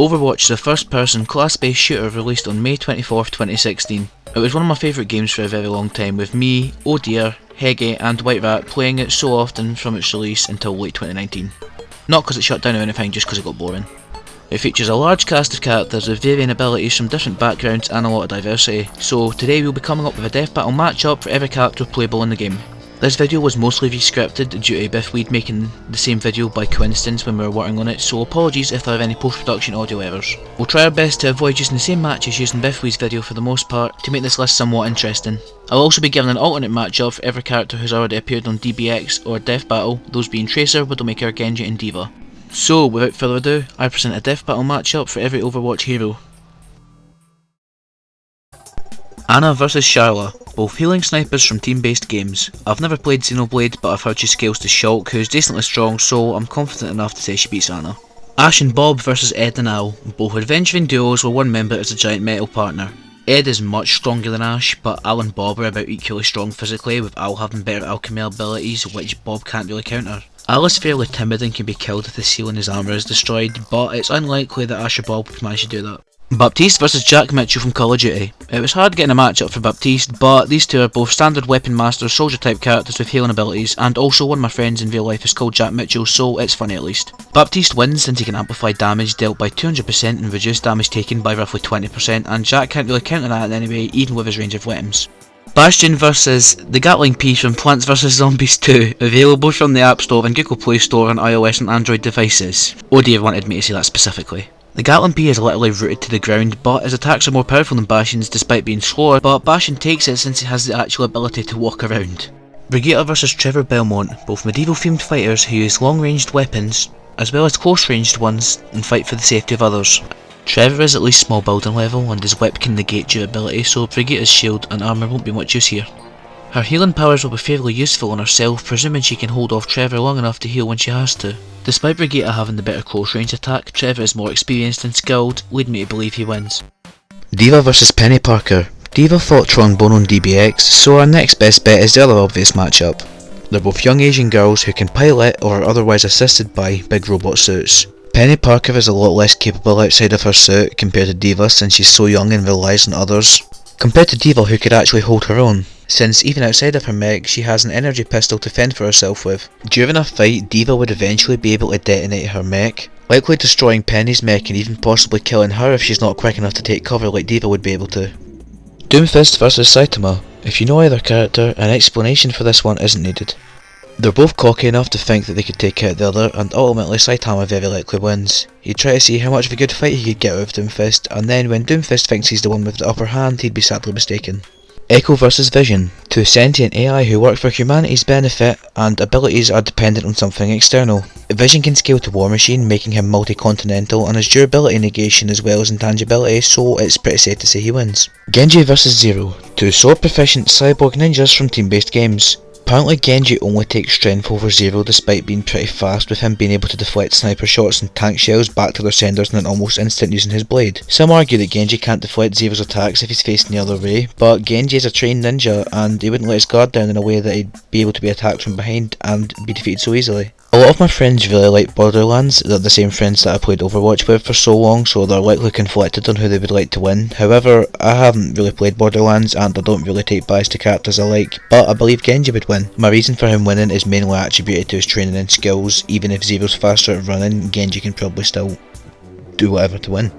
Overwatch is a first-person, class-based shooter released on May 24th, 2016. It was one of my favourite games for a very long time, with me, Oh Dear, Hege and White Rat playing it so often from its release until late 2019. Not because it shut down or anything, just because it got boring. It features a large cast of characters with varying abilities from different backgrounds and a lot of diversity, so today we'll be coming up with a death battle matchup for every character playable in the game. This video was mostly re-scripted due to Biff making the same video by coincidence when we were working on it, so apologies if there are any post-production audio errors. We'll try our best to avoid using the same matches using Biff video for the most part to make this list somewhat interesting. I'll also be giving an alternate matchup for every character who's already appeared on DBX or Death Battle, those being Tracer, Widowmaker, Genji and Diva. So without further ado, I present a Death Battle matchup for every Overwatch hero. Ana vs Sharla, both healing snipers from team-based games. I've never played Xenoblade, but I've heard she scales to Shulk, who's decently strong, so I'm confident enough to say she beats Ana. Ash and Bob vs Ed and Al, both adventuring duos where one member is a giant metal partner. Ed is much stronger than Ash, but Al and Bob are about equally strong physically, with Al having better alchemy abilities, which Bob can't really counter. Al is fairly timid and can be killed if the seal in his armour is destroyed, but it's unlikely that Ash or Bob would manage to do that. Baptiste vs Jack Mitchell from Call of Duty. It was hard getting a matchup for Baptiste, but these two are both standard weapon master soldier type characters with healing abilities, and also one of my friends in real life is called Jack Mitchell, so it's funny at least. Baptiste wins since he can amplify damage dealt by 200% and reduce damage taken by roughly 20%, and Jack can't really counter that in any way, even with his range of weapons. Bastion vs the Gatling P from Plants vs Zombies 2, available from the App Store and Google Play Store on iOS and Android devices. Oh dear, wanted me to say that specifically. The Gatling P is literally rooted to the ground, but his attacks are more powerful than Bastion's despite being slower, but Bastion takes it since he has the actual ability to walk around. Brigitte vs Trevor Belmont, both medieval themed fighters who use long ranged weapons, as well as close ranged ones, and fight for the safety of others. Trevor is at least small building level and his whip can negate durability, so Brigitte's shield and armour won't be much use here. Her healing powers will be fairly useful on herself, presuming she can hold off Trevor long enough to heal when she has to. Despite Brigitte having the better close range attack, Trevor is more experienced and skilled, leading me to believe he wins. Diva vs Penny Parker. Diva fought Trombone on DBX, so our next best bet is the other obvious matchup. They're both young Asian girls who can pilot or are otherwise assisted by big robot suits. Penny Parker is a lot less capable outside of her suit compared to Diva since she's so young and relies on others, compared to Diva who could actually hold her own, since even outside of her mech she has an energy pistol to fend for herself with. During a fight, Diva would eventually be able to detonate her mech, likely destroying Penny's mech and even possibly killing her if she's not quick enough to take cover like Diva would be able to. Doomfist vs Saitama. If you know either character, an explanation for this one isn't needed. They're both cocky enough to think that they could take out the other, and ultimately Saitama very likely wins. He'd try to see how much of a good fight he could get out of Doomfist, and then when Doomfist thinks he's the one with the upper hand, he'd be sadly mistaken. Echo vs Vision. Two sentient AI who work for humanity's benefit, and abilities are dependent on something external. Vision can scale to War Machine, making him multi-continental, and has durability negation as well as intangibility, so it's pretty safe to say he wins. Genji vs Zero. Two sword proficient cyborg ninjas from team-based games. Apparently Genji only takes strength over Zero despite being pretty fast, with him being able to deflect sniper shots and tank shells back to their senders in an almost instant using his blade. Some argue that Genji can't deflect Zero's attacks if he's facing the other way, but Genji is a trained ninja and he wouldn't let his guard down in a way that he'd be able to be attacked from behind and be defeated so easily. A lot of my friends really like Borderlands. They're the same friends that I played Overwatch with for so long, so they're likely conflicted on who they would like to win. However, I haven't really played Borderlands and I don't really take bias to characters I like, but I believe Genji would win. My reason for him winning is mainly attributed to his training and skills. Even if Zero's faster at running, Genji can probably still do whatever to win.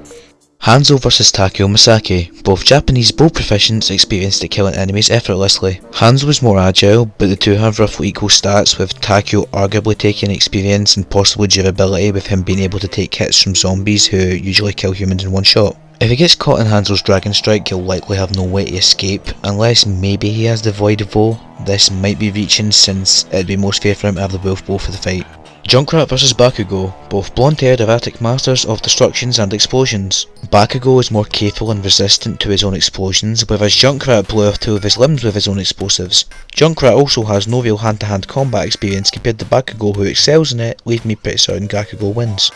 Hanzo vs Takeomasaki. Both Japanese bow proficients experienced at killing enemies effortlessly. Hanzo is more agile, but the two have roughly equal stats, with Takeo arguably taking experience and possibly durability, with him being able to take hits from zombies who usually kill humans in one shot. If he gets caught in Hanzo's Dragon Strike, he'll likely have no way to escape, unless maybe he has the Void Bow. This might be reaching since it'd be most fair for him to have the Wolf Bow for the fight. Junkrat vs Bakugou. Both blonde-haired erratic masters of destructions and explosions. Bakugou is more capable and resistant to his own explosions, whereas Junkrat blew off two of his limbs with his own explosives. Junkrat also has no real hand-to-hand combat experience compared to Bakugou, who excels in it, leaving me pretty certain Bakugou wins.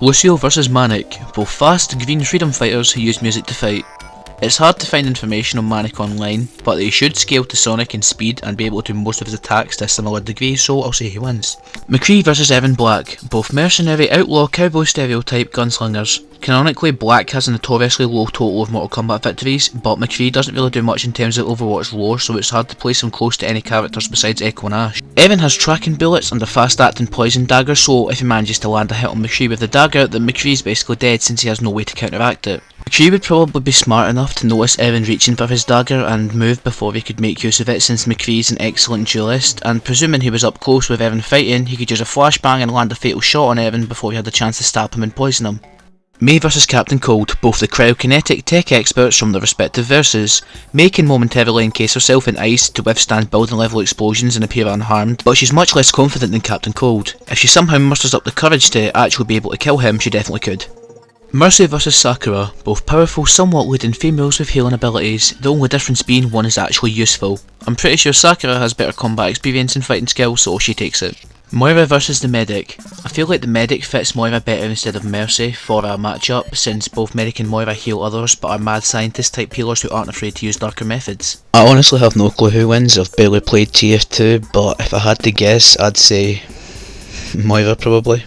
Lucio vs Manic. Both fast, green freedom fighters who use music to fight. It's hard to find information on Manic online, but he should scale to Sonic in speed and be able to do most of his attacks to a similar degree, so I'll say he wins. Mccree vs Evan Black, both mercenary, outlaw, cowboy stereotype gunslingers. Canonically, Black has a notoriously low total of Mortal Kombat victories, but Mccree doesn't really do much in terms of Overwatch lore, so it's hard to place him close to any characters besides Echo and Ash. Evan has tracking bullets and a fast acting poison dagger, so if he manages to land a hit on Mccree with the dagger, then Mccree's basically dead since he has no way to counteract it. Mccree would probably be smart enough to notice Evan reaching for his dagger and move before he could make use of it, since Mccree's an excellent duelist, and presuming he was up close with Evan fighting, he could use a flashbang and land a fatal shot on Evan before he had the chance to stab him and poison him. Mei vs Captain Cold, both the cryokinetic tech experts from their respective verses. Mei can momentarily encase herself in ice to withstand building level explosions and appear unharmed, but she's much less confident than Captain Cold. If she somehow musters up the courage to actually be able to kill him, she definitely could. Mercy vs Sakura, both powerful, somewhat wooden females with healing abilities, the only difference being one is actually useful. I'm pretty sure Sakura has better combat experience and fighting skills, so she takes it. Moira vs the Medic. I feel like the Medic fits Moira better instead of Mercy for a matchup, since both Medic and Moira heal others but are mad scientist type healers who aren't afraid to use darker methods. I honestly have no clue who wins. I've barely played TF2, but if I had to guess, I'd say Moira probably.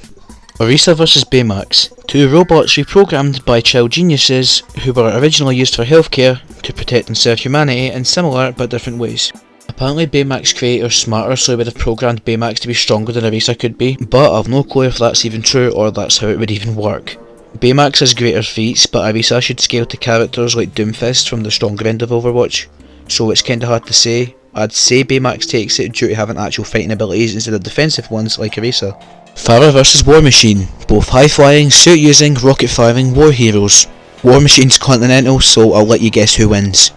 Orisa vs Baymax. Two robots reprogrammed by child geniuses who were originally used for healthcare to protect and serve humanity in similar but different ways. Apparently Baymax creators smarter, so they would have programmed Baymax to be stronger than Orisa could be, but I've no clue if that's even true or that's how it would even work. Baymax has greater feats, but Orisa should scale to characters like Doomfist from the stronger end of Overwatch, so it's kinda hard to say. I'd say Baymax takes it due to having actual fighting abilities instead of defensive ones like Orisa. Farah vs War Machine, both high-flying, suit-using, rocket-firing war heroes. War Machine's continental, so I'll let you guess who wins.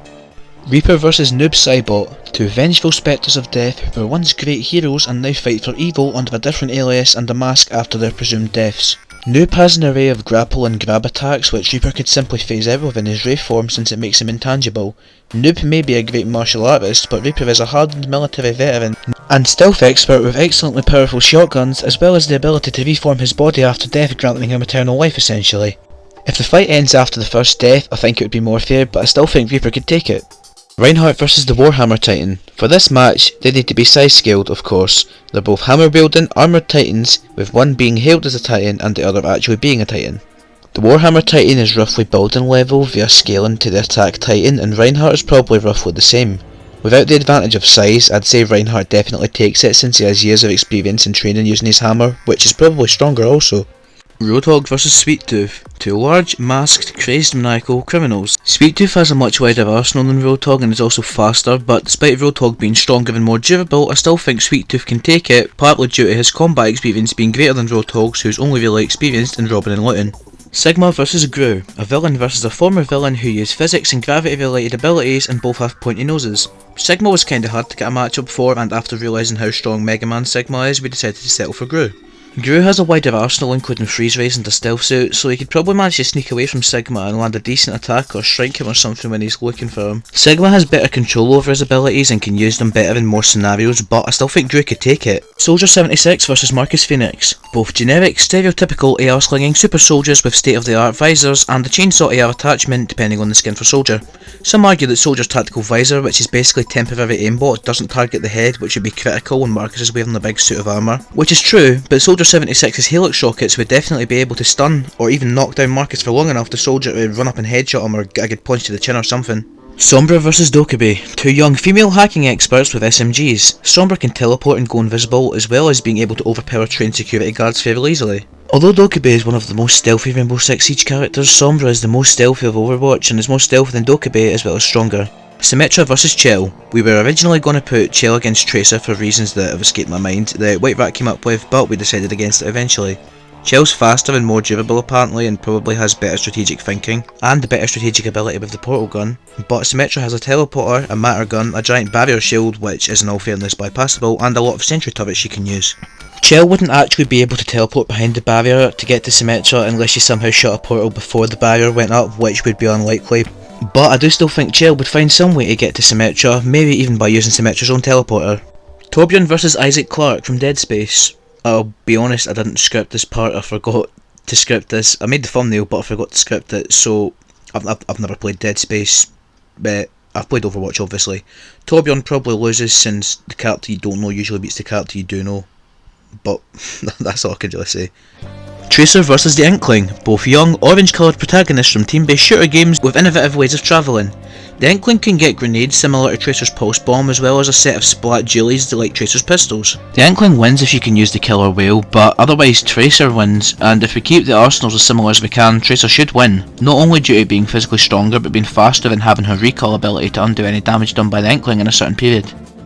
Reaper vs Noob Cyborg, two vengeful spectres of death who were once great heroes and now fight for evil under a different alias and a mask after their presumed deaths. Noob has an array of grapple and grab attacks which Reaper could simply phase out within his Wraith form since it makes him intangible. Noob may be a great martial artist, but Reaper is a hardened military veteran and stealth expert with excellently powerful shotguns, as well as the ability to reform his body after death, granting him eternal life essentially. If the fight ends after the first death, I think it would be more fair, but I still think Reaper could take it. Reinhardt vs the Warhammer Titan. For this match, they need to be size scaled, of course. They're both hammer wielding armoured titans, with one being hailed as a titan and the other actually being a titan. The Warhammer Titan is roughly building level via scaling to the attack titan, and Reinhardt is probably roughly the same. Without the advantage of size, I'd say Reinhardt definitely takes it since he has years of experience in training using his hammer, which is probably stronger also. Roadhog vs Sweet Tooth, two large, masked, crazed maniacal criminals. Sweet Tooth has a much wider arsenal than Roadhog and is also faster, but despite Roadhog being stronger and more durable, I still think Sweet Tooth can take it, partly due to his combat experience being greater than Roadhog's, who's only really experienced in robbing and looting. Sigma vs Gru, a villain versus a former villain who use physics and gravity related abilities and both have pointy noses. Sigma was kinda hard to get a matchup for, and after realising how strong Mega Man Sigma is, we decided to settle for Gru. Gru has a wider arsenal including freeze rays and a stealth suit, so he could probably manage to sneak away from Sigma and land a decent attack or strike him or something when he's looking for him. Sigma has better control over his abilities and can use them better in more scenarios, but I still think Gru could take it. Soldier 76 vs Marcus Phoenix, both generic, stereotypical AR slinging super soldiers with state of the art visors and a chainsaw AR attachment depending on the skin for Soldier. Some argue that Soldier's tactical visor, which is basically temporary aimbot, doesn't target the head, which would be critical when Marcus is wearing a big suit of armour. Which is true, but Soldier 76's Helix rockets would definitely be able to stun or even knock down Marcus for long enough for Soldier to run up and headshot him or get a good punch to the chin or something. Sombra vs Dokkaebi, two young female hacking experts with SMGs. Sombra can teleport and go invisible, as well as being able to overpower trained security guards fairly easily. Although Dokkaebi is one of the most stealthy Rainbow Six Siege characters, Sombra is the most stealthy of Overwatch and is more stealthy than Dokkaebi as well as stronger. Symmetra vs Chell. We were originally going to put Chell against Tracer for reasons that have escaped my mind that White Rat came up with, but we decided against it eventually. Chell's faster and more durable apparently, and probably has better strategic thinking and better strategic ability with the portal gun, but Symmetra has a teleporter, a matter gun, a giant barrier shield which is in all fairness bypassable, and a lot of sentry turrets she can use. Chell wouldn't actually be able to teleport behind the barrier to get to Symmetra unless she somehow shot a portal before the barrier went up, which would be unlikely. But I do still think Chell would find some way to get to Symmetra, maybe even by using Symmetra's own teleporter. Torbjorn vs Isaac Clarke from Dead Space. I'll be honest, I didn't script this part, I forgot to script this. I made the thumbnail but I forgot to script it, so I've never played Dead Space, but I've played Overwatch obviously. Torbjorn probably loses since the character you don't know usually beats the character you do know, but that's all I can really say. Tracer versus the Inkling, both young, orange-coloured protagonists from team-based shooter games with innovative ways of travelling. The Inkling can get grenades similar to Tracer's pulse bomb, as well as a set of splat dualies like Tracer's pistols. The Inkling wins if you can use the killer whale, but otherwise Tracer wins, and if we keep the arsenals as similar as we can, Tracer should win, not only due to being physically stronger but being faster and having her recall ability to undo any damage done by the Inkling in a certain period.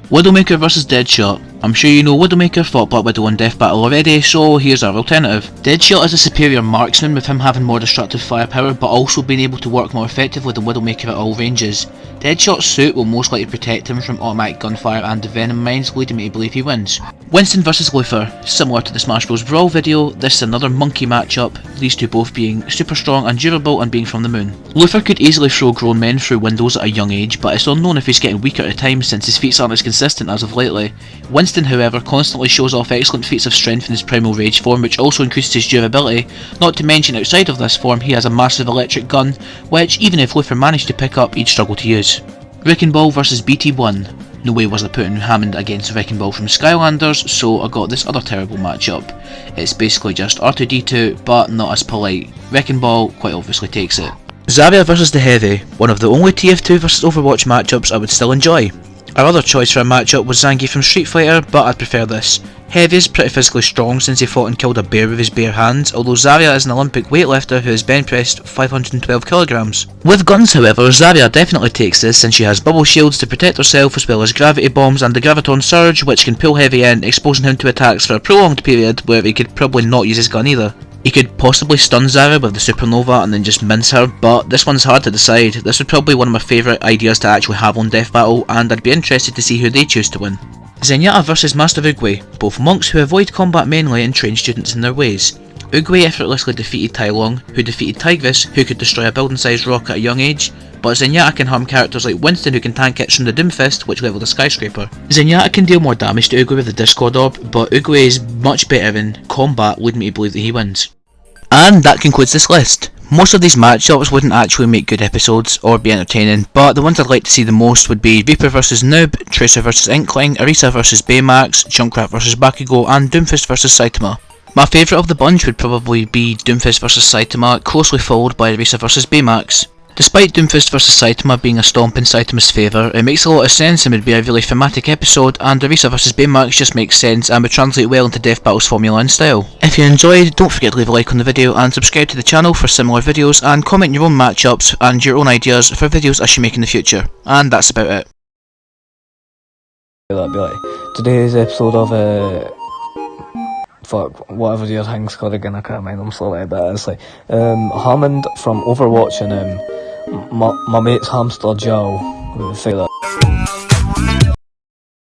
Widowmaker vs Deadshot. I'm sure you know Widowmaker fought Black Widow in Death Battle already, so here's our alternative. Deadshot is a superior marksman with him having more destructive firepower but also being able to work more effectively than Widowmaker at all ranges. Deadshot's suit will most likely protect him from automatic gunfire and the venom mines, leading me to believe he wins. Winston vs Wafer. Similar to the Smash Bros Brawl video, this is another monkey matchup, these two both being super strong and durable and being from the moon. Wafer could easily throw grown men through windows at a young age, but it's unknown if he's getting weaker at times since his feats aren't as consistent as of lately. Winston, however, constantly shows off excellent feats of strength in his Primal Rage form, which also increases his durability, not to mention outside of this form he has a massive electric gun, which even if Wafer managed to pick up, he'd struggle to use. Wrecking Ball vs BT1. No way was I putting Hammond against Wrecking Ball from Skylanders, so I got this other terrible matchup. It's basically just R2-D2, but not as polite. Wrecking Ball quite obviously takes it. Zarya vs the Heavy, one of the only TF2 vs Overwatch matchups I would still enjoy. Our other choice for a matchup was Zangief from Street Fighter, but I'd prefer this. Heavy is pretty physically strong since he fought and killed a bear with his bare hands, although Zarya is an Olympic weightlifter who has bench pressed 512 kilograms. With guns however, Zarya definitely takes this since she has bubble shields to protect herself as well as gravity bombs and the Graviton Surge, which can pull Heavy in, exposing him to attacks for a prolonged period where he could probably not use his gun either. He could possibly stun Zarya with the Supernova and then just mince her, but this one's hard to decide. This would probably be one of my favourite ideas to actually have on Death Battle, and I'd be interested to see who they choose to win. Zenyatta vs Master Oogway, both monks who avoid combat mainly and train students in their ways. Oogway effortlessly defeated Tai Lung, who defeated Tigris, who could destroy a building-sized rock at a young age, but Zenyatta can harm characters like Winston who can tank hits from the Doomfist, which leveled a skyscraper. Zenyatta can deal more damage to Oogway with the Discord Orb, but Oogway is much better in combat, leading me to believe that he wins. And that concludes this list. Most of these matchups wouldn't actually make good episodes or be entertaining, but the ones I'd like to see the most would be Reaper vs Noob, Tracer vs Inkling, Orisa vs Baymax, Junkrat vs Bakugou, and Doomfist vs Saitama. My favourite of the bunch would probably be Doomfist vs Saitama, closely followed by Orisa vs Baymax. Despite Doomfist vs Saitama being a stomp in Saitama's favour, it makes a lot of sense and would be a really thematic episode, and Orisa vs Baymax just makes sense and would translate well into Death Battle's formula and style. If you enjoyed, don't forget to leave a like on the video and subscribe to the channel for similar videos, and comment your own matchups and your own ideas for videos I should make in the future. And that's about it. That'd be like today's episode of fuck, whatever your thing's called again, I can't mind, I'm sorry, but it's like Hammond from Overwatch and my mate's hamster Joe. Say that.